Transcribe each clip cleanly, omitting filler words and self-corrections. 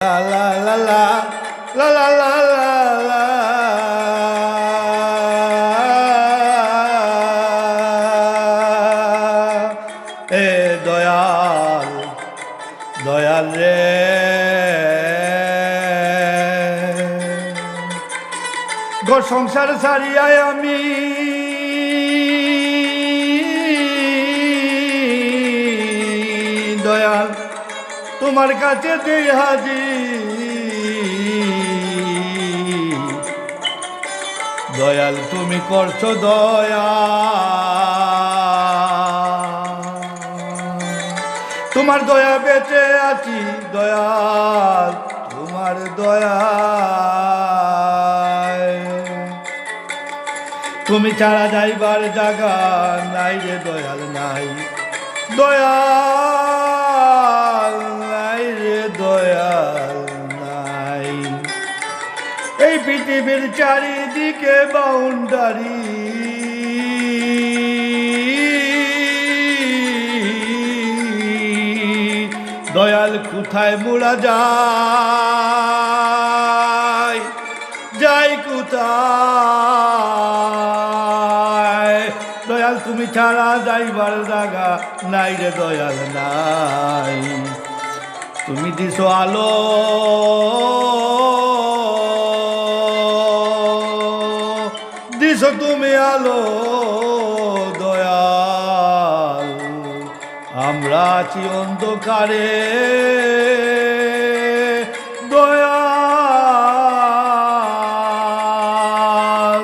La la la la la la la la la এ দয়াল দয়াল রে ঘর সংসার ছাড়িয়াই আমি দয়াল তোমার কাছে দেই হাজির দয়াল তুমি করছো দয়া তোমার দয়া বেঁচে আছি দয়াল তোমার দয়া তুমি ছাড়া যাইবার জায়গা নাই রে দয়াল নাই দয়াল নাই রে দয়াল নাই এই পৃথিবীর চারিদিকে বাউন্ডারি দয়াল কোথায় মোড়া যায় যাই কোথায় দয়াল তুমি ছাড়া যাইবার জায়গা নাই রে দয়াল নাই তুমি দিছো আলো দিছো তুমি আলো দয়াল আমরা আছি অন্ধকারে দয়াল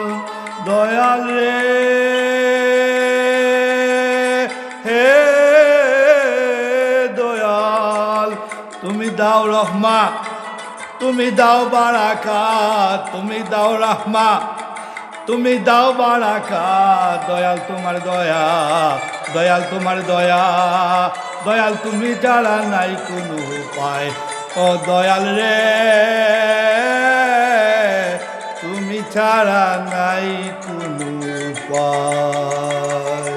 দয়াল রে হে দয়াল তুমি দাও রহমা তুমি দাও বারাকাত তুমি দাও রহমা তুমি দাও বারাকাত দয়াল তোমার দয়া দয়াল তোমার দয়া দয়াল তুমি ছাড়া নাই কোনো উপায় ও দয়াল রে তুমি ছাড়া নাই কোনো উপায়